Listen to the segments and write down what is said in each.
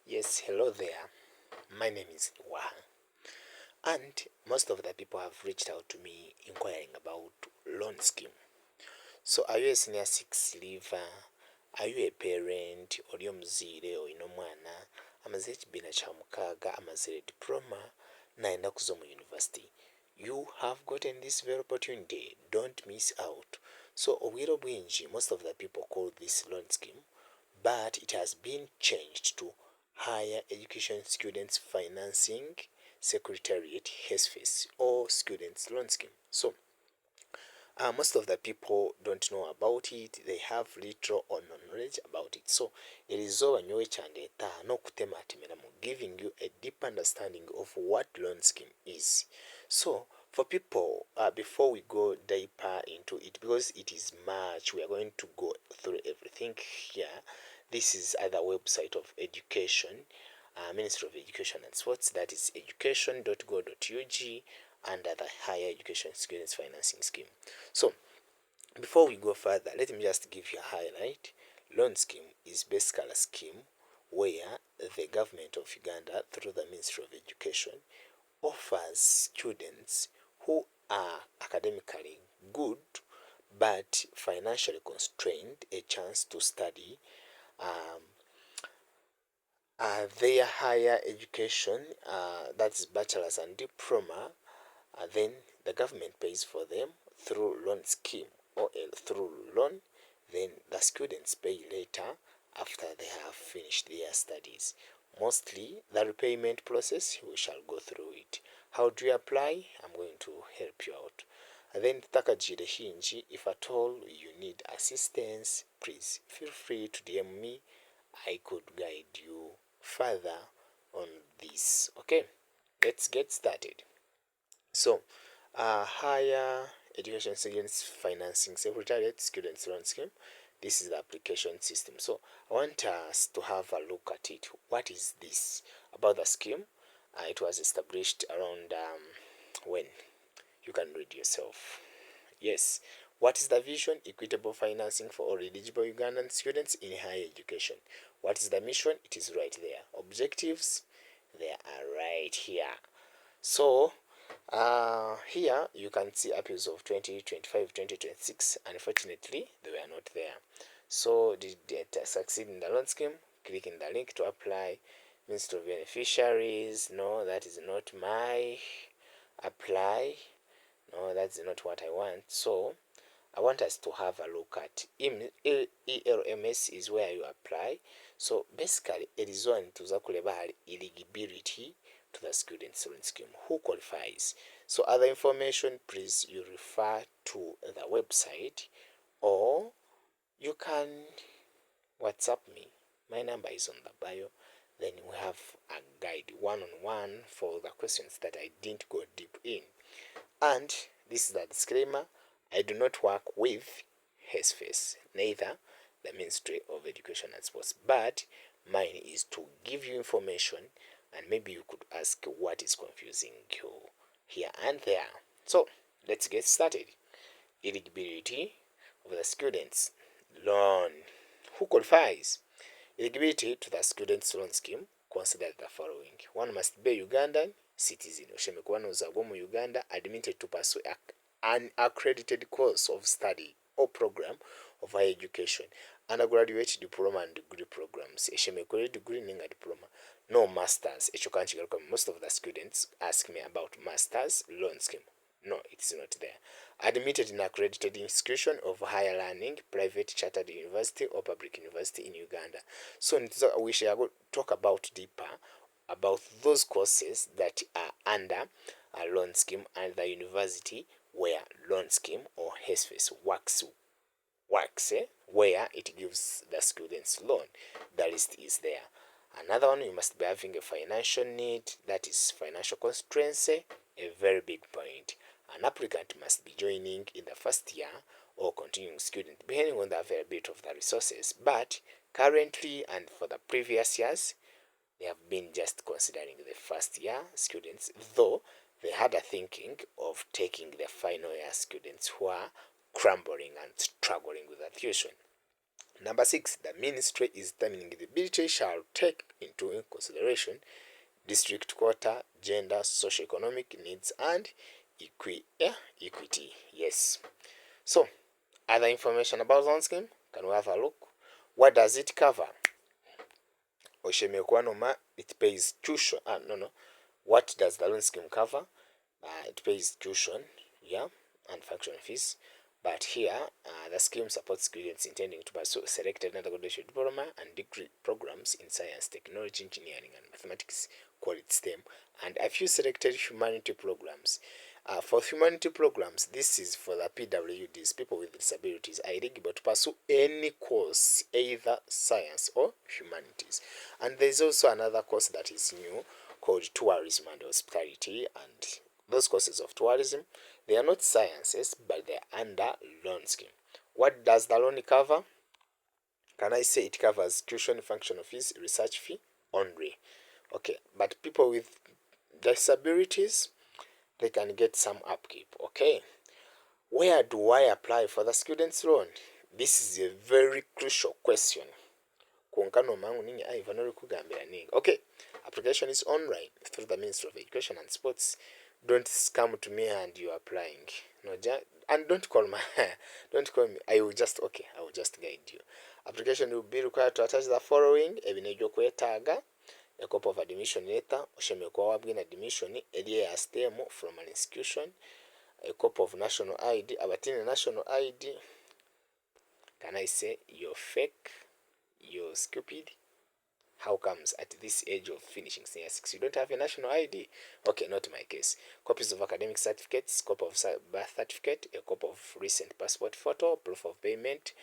Yes, hello there. My name is Wah, and most of the people have reached out to me inquiring about loan scheme. So, are you a senior six leaver? Are you a parent? Oli omuzaire olina omwana amaze ekibiina kya mukaaga amaze diploma n'ayenda kuza mu university? You have gotten this very opportunity. Don't miss out. So obwire bwingi, most of the people call this loan scheme, but it has been changed to Higher Education Students Financing Secretariat HESFACE or Students Loan Scheme. So most of the people don't know about it. They have little or no knowledge about it. So it is all giving you a deep understanding of what loan scheme is. So for people, before we go deeper into it, because it is March, we are going to go through everything here. This is the website of education, Ministry of Education and Sports, that is education.go.ug, under the Higher Education Students Financing Scheme. So before we go further, let me just give you a highlight. Loan scheme is basically a scheme where the government of Uganda, through the Ministry of Education, offers students who are academically good but financially constrained a chance to study their higher education, that's bachelor's and diploma. Then the government pays for them through loan scheme or through loan. Then the students pay later after they have finished their studies. Mostly the repayment process, we shall go through it. How do you apply? I'm going to help you out. And then Takajire Hinji, if at all you need assistance, please feel free to DM me. I could guide you further on this. Okay, let's get started. So Higher Education Students Financing Secretariat Students Loan Scheme. This is the application system. So I want us to have a look at it. What is this about the scheme? It was established around when? You can read yourself. Yes. What is the vision? Equitable financing for all eligible Ugandan students in higher education. What is the mission? It is right there. Objectives? They are right here. So here you can see appeals of 2025, 2026. Unfortunately, they were not there. So did it succeed in the loan scheme? Click in the link to apply. Ministry of Beneficiaries. No, that is not my apply. No, that's not what I want. So I want us to have a look at ELMS is where you apply. So basically it is one to the eligibility to the student loan scheme. Who qualifies? So other information, please you refer to the website, or you can WhatsApp me. My number is on the bio. Then we have a guide one-on-one for the questions that I didn't go deep in. And this is the disclaimer. I do not work with HESFACE, neither the Ministry of Education and Sports, but mine is to give you information, and maybe you could ask what is confusing you here and there. So let's get started. Eligibility of the students loan. Who qualifies? Eligibility to the students loan scheme. Consider the following. One must be Ugandan citizen. Uganda, admitted to pursue an accredited course of study or program of higher education, undergraduate diploma and degree programs. Degree ninga diploma. No masters. Most of the students ask me about masters loan scheme. No, it's not there. Admitted in accredited institution of higher learning, private chartered university or public university in Uganda. So we shall talk about deeper about those courses that are under a loan scheme and the university where loan scheme or HESFACE works, where it gives the students loan. The list is there. Another one, you must be having a financial need, that is financial constraints, a very big point. An applicant must be joining in the first year or continuing student, depending on the availability of the resources. But currently and for the previous years, they have been just considering the first year students, though they had a thinking of taking the final year students who are crumbling and struggling with the tuition. Number 6, the ministry is determining the ability shall take into consideration district quota, gender, socio-economic needs, and equity. Yes. So, other information about loan scheme, can we have a look? What does it cover? Oshemekwanoma, it pays tuition. No. What does the loan scheme cover? It pays tuition, yeah, and function fees. But here, the scheme supports students intending to pursue selected undergraduate diploma and degree programs in science, technology, engineering, and mathematics, quality STEM, and a few selected humanity programs. For humanity programs, this is for the PWDs, people with disabilities, are eligible to pursue any course, either science or humanities. And there's also another course that is new called tourism and hospitality, and those courses of tourism, they are not sciences, but they are under loan scheme. What does the loan cover? Can I say it covers tuition, functional fees, research fee only? Okay, but people with disabilities, they can get some upkeep. Okay, where do I apply for the student's loan? This is a very crucial question. Okay, application is online through the Ministry of Education and Sports. Don't come to me and you're applying. No, and don't call me. Don't call me. I will just guide you. Application will be required to attach the following: ebinejo kwetaaga, a copy of admission letter, oshemekwa wabwina admission, a STEM from an institution, a copy of national ID, abatine national ID. Can I say you're fake? You're stupid? How comes at this age of finishing senior 6 you don't have a national ID? Okay, not my case. Copies of academic certificates, copy of birth certificate, a copy of recent passport photo, proof of payment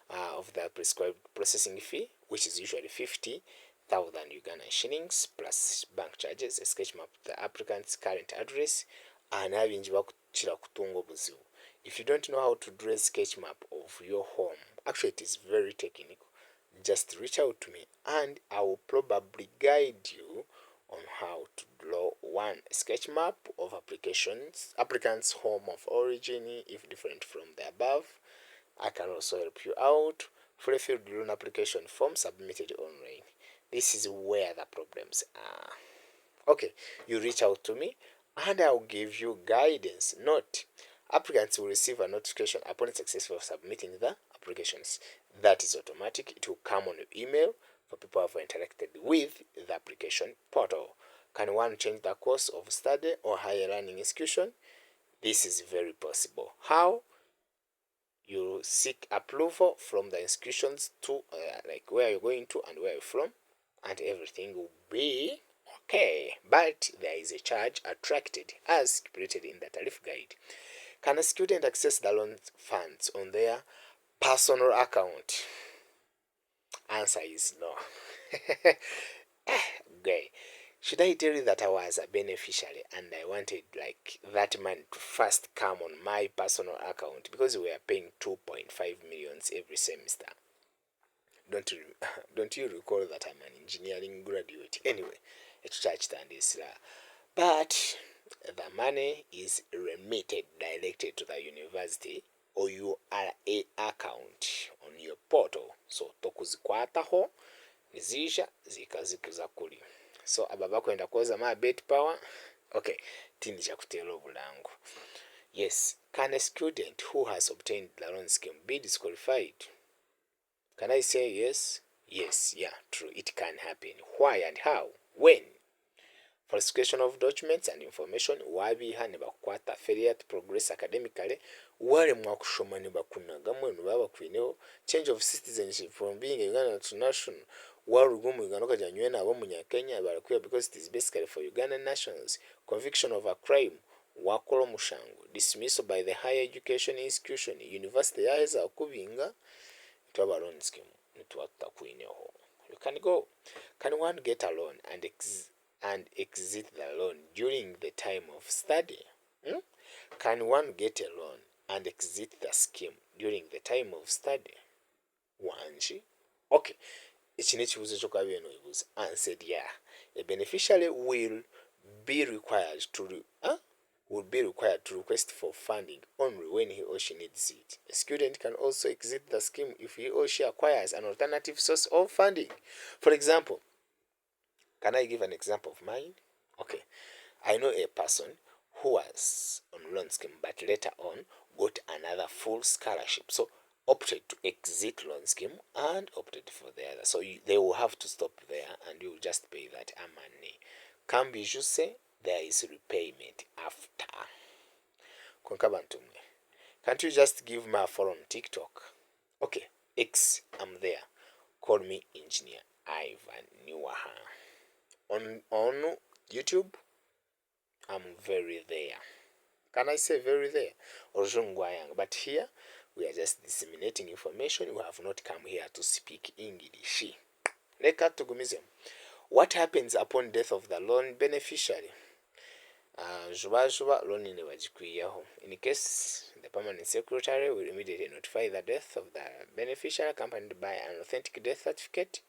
of the prescribed processing fee, which is usually 50,000 Ugandan shillings plus bank charges, a sketch map of the applicant's current address, and if you don't know how to draw a sketch map of your home, actually it is very technical. Just reach out to me and I will probably guide you on how to draw one sketch map of applicants' home of origin, if different from the above. I can also help you out. Fully filled loan application form submitted online. This is where the problems are. Okay, you reach out to me and I'll give you guidance. Note, applicants will receive a notification upon successful submitting the applications. That is automatic. It will come on your email for people who have interacted with the application portal. Can one change the course of study or higher learning institution? This is very possible. How? You seek approval from the institutions to like where you're going to and where you're from, and everything will be okay. But there is a charge attracted as stipulated in the tariff guide. Can a student access the loan funds on their personal account? Answer is no. Okay. Should I tell you that I was a beneficiary and I wanted like that money to first come on my personal account because we are paying 2.5 millions every semester? Don't you recall that I'm an engineering graduate? Anyway, it's church and but the money is remitted directly to the university or your RA account on your portal. So tokuzikwataho nizija zikazikuza kuli. So ababa kwenda koza ma bet power. Okay, tindi cha kutela obulangu. Yes, can a student who has obtained the loan scheme be disqualified? Can I say yes? Yes, yeah, true. It can happen. Why and how? When? Falsification of documents and information, wabiha ne bakwata failure to progress academically, wale mwakushoma ne bakunaga mwenu baba kwineho, change of citizenship from being a Ugandan to national, warugumu Uganda kajanywe na abo munyakenya barakuya because it is basically for Ugandan nationals, conviction of a crime, wakolo mushango, dismissal by the higher education institution, university yaheza okubinga, itwaba loan scheme, nituwata kwineho. You can go. Can one get a loan and exit the loan during the time of study? Can one get a loan and exit the scheme during the time of study? Wanji? Okay. Answered yeah. A beneficiary will be required to would be required to request for funding only when he or she needs it. A student can also exit the scheme if he or she acquires an alternative source of funding. For example, can I give an example of mine? Okay, I know a person who was on loan scheme but later on got another full scholarship. So opted to exit loan scheme and opted for the other. So they will have to stop there and you will just pay that money. Kambijuse, there is repayment after. Konkabantumwe. Can't you just give me a follow on TikTok? Okay, X, I'm there. Call me Engineer Ivan Niwaha. On YouTube, I'm very there. Can I say very there? But here, we are just disseminating information. We have not come here to speak English. What happens upon death of the loan beneficiary? Loan in case the permanent secretary will immediately notify the death of the beneficiary accompanied by an authentic death certificate.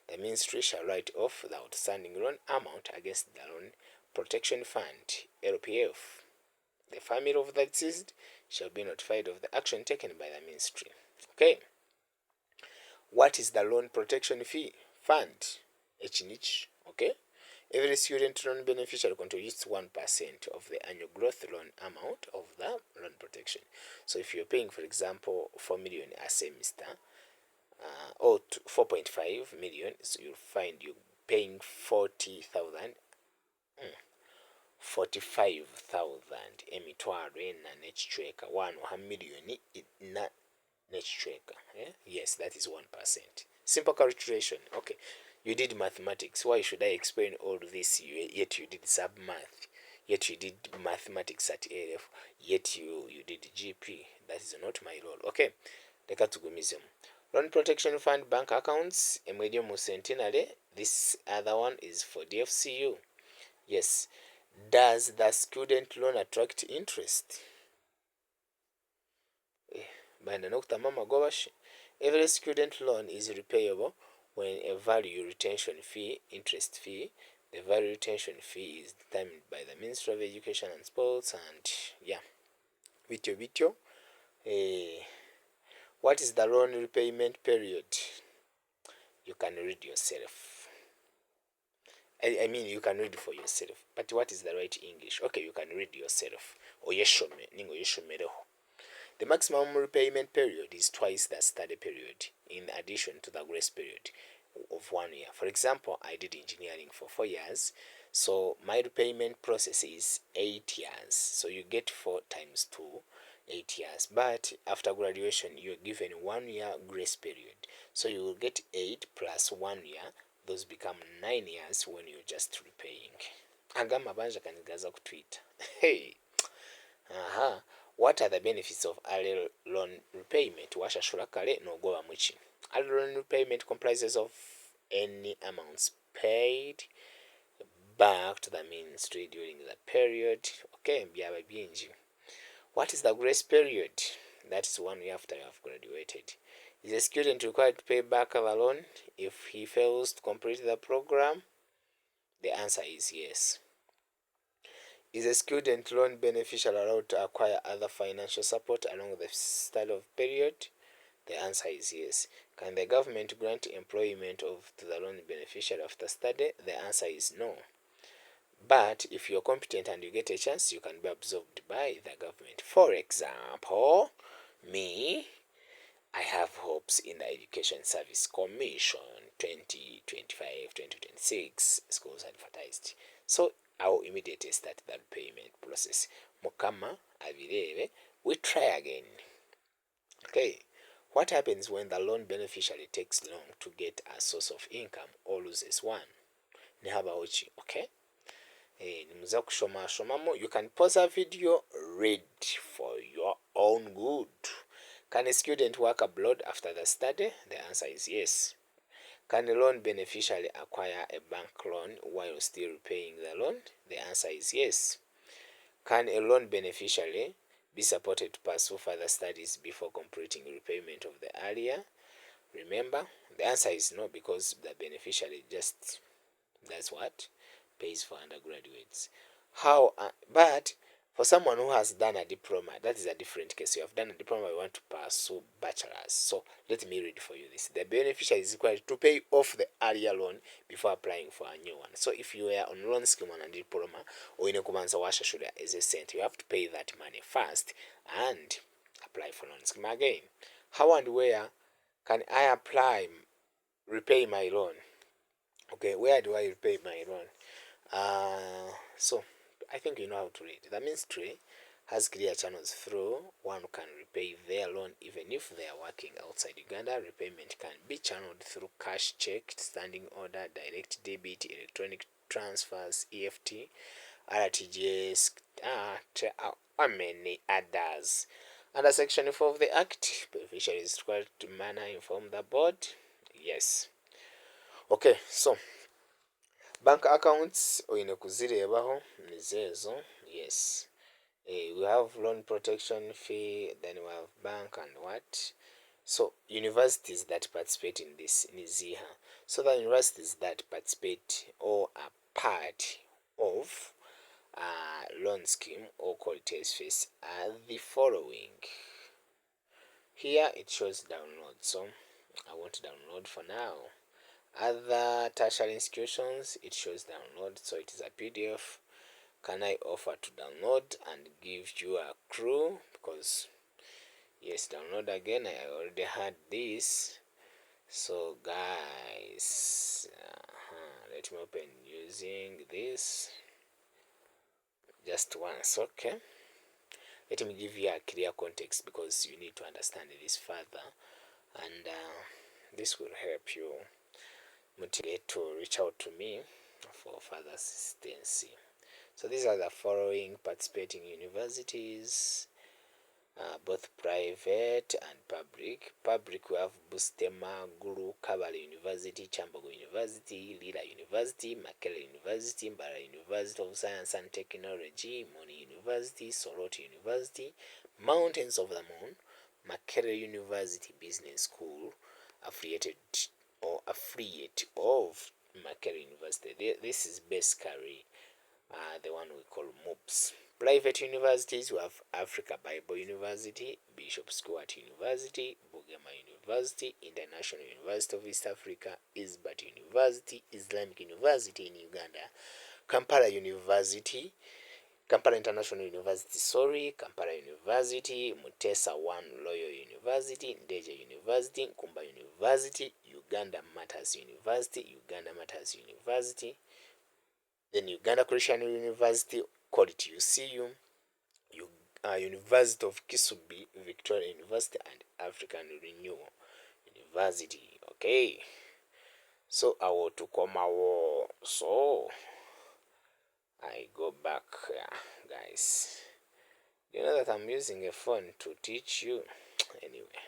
The ministry shall write off the outstanding loan amount against the Loan Protection Fund, LPF. The family of the deceased shall be notified of the action taken by the ministry. Okay. What is the Loan Protection Fund? Okay. Every student loan beneficiary contributes 1% of the annual growth loan amount of the loan protection. So if you're paying, for example, 4 million a semester, or 4.5 million, so you'll find you're paying 40,000, 45,000 emitwaro ena n'ekichweka 1 million na n'ekichweka. Yes, that is 1%. Simple calculation. Okay, you did mathematics. Why should I explain all this? Yet you did sub math. Yet you did mathematics at AF. Yet you did GP. That is not my role. Okay, leka tugumize. Loan Protection Fund bank accounts emwedyo mu centenary. This other one is for DFCU. Yes. Does the student loan attract interest? Every student loan is repayable when a value retention fee, interest fee. The value retention fee is determined by the Ministry of Education and Sports, and yeah, bityo. What is the loan repayment period? You can read yourself. I mean, you can read for yourself. But what is the right English? Okay, you can read yourself. The maximum repayment period is twice the study period, in addition to the grace period of 1 year. For example, I did engineering for 4 years, so my repayment process is 8 years. So you get 4 times 2, 8 years. But after graduation, you're given 1 year grace period. So you will get 8 plus 1 year. Those become 9 years when you're just repaying. Agama banja kanigaza ku Twitter. Hey. What are the benefits of early loan repayment? Washashula kale no goba mwichi. Early loan repayment comprises of any amounts paid back to the ministry during the period. Okay, byaba bingi. What is the grace period? That is 1 year after you have graduated. Is a student required to pay back the loan if he fails to complete the program? The answer is yes. Is a student loan beneficiary allowed to acquire other financial support along the study period? The answer is yes. Can the government grant employment to the loan beneficiary after study? The answer is no. But if you're competent and you get a chance, you can be absorbed by the government. For example, me, I have hopes in the Education Service Commission 2025-2026 schools advertised. So I will immediately start that payment process. Mukama avireve, we try again. Okay, what happens when the loan beneficiary takes long to get a source of income or loses one? Nihaba uchi, okay? You can pause a video, read for your own good. Can a student work abroad after the study? The answer is yes. Can a loan beneficiary acquire a bank loan while still repaying the loan? The answer is yes. Can a loan beneficiary be supported to pursue further studies before completing repayment of the earlier? Remember, the answer is no, because the beneficiary just does what? Pays for undergraduates. But For someone who has done a diploma, that is a different case. You have done a diploma, you want to pursue bachelor's. So let me read for you this. The beneficiary is required to pay off the earlier loan before applying for a new one. So if you were on loan scheme on a diploma or in a kubanza washa shule as a cent, you have to pay that money first and apply for loan scheme again. How and where can I repay my loan? Okay, where do I repay my loan? So I think you know how to read. The ministry has clear channels through one can repay their loan even if they are working outside Uganda. Repayment can be channeled through cash, check, standing order, direct debit, electronic transfers, EFT, RTGS, and many others. Under Section 4 of the Act, beneficiary is required to inform the board. Yes. Okay, so bank accounts oyine kuzirebaho nizezo. Yes. We have loan protection fee, then we have bank and what. So universities that participate in this niziha. So the universities that participate or are part of loan scheme or qualities fees are the following. Here it shows download, so I want to download for now. Other tertiary institutions, it shows download, so it is a PDF. Can I offer to download and give you a clue? Because yes, download again. I already had this. So guys, let me open using this just once. Okay, let me give you a clear context because you need to understand this further, and this will help you motivate to reach out to me for further assistance. So these are the following participating universities, both private and public. Public, we have Bustema, Guru, Kabale University, Chambogo University, Lila University, Makele University, Mbara University of Science and Technology, Moni University, Soroti University, Mountains of the Moon, Makele University Business School, affiliate of Makere University. This is basically the one we call MOOPS. Private universities, we have Africa Bible University, Bishop Stuart University, Bugema University, International University of East Africa, Isbat University, Islamic University in Uganda, Kampala University, Kampala International University, Kampala University, Mutesa One Loyal University, Ndeje University, Kumba University, Uganda Matters University, then Uganda Christian University, called it UCU, University of Kisubi, Victoria University, and African Renewal University. Okay, so I want to come out. So I go back here, guys. You know that I'm using a phone to teach you. Anyway,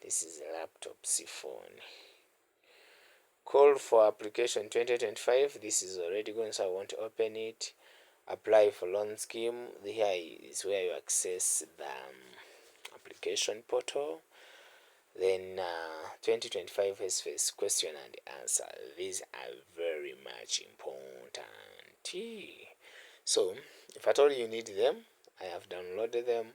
this is a laptop phone. Call for application 2025. This is already going, so I want to open it. Apply for loan scheme. Here is where you access the application portal. Then 2025 face question and answer. These are very much important. So if at all you need them, I have downloaded them.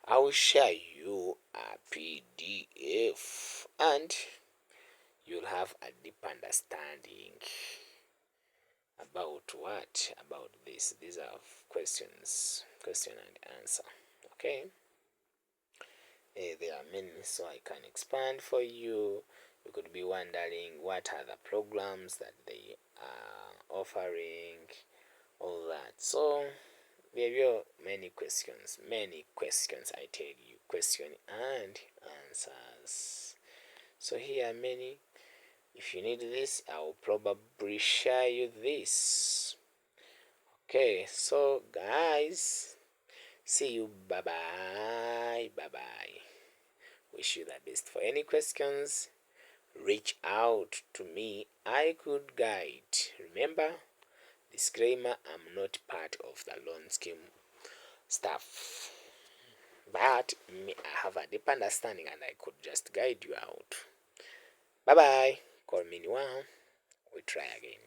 I will share you a PDF and you'll have a deep understanding about what? About this. These are question and answer. Okay. There are many, so I can expand for you. You could be wondering what are the programs that they are offering, all that. So there are many questions, I tell you, question and answers. So here are many. If you need this, I'll probably share you this. Okay, so guys, see you. Bye bye. Wish you the best. For any questions, reach out to me. I could guide. Remember, disclaimer, I'm not part of the loan scheme stuff, but I have a deep understanding and I could just guide you out. Bye bye. Call me Niwa. We try again.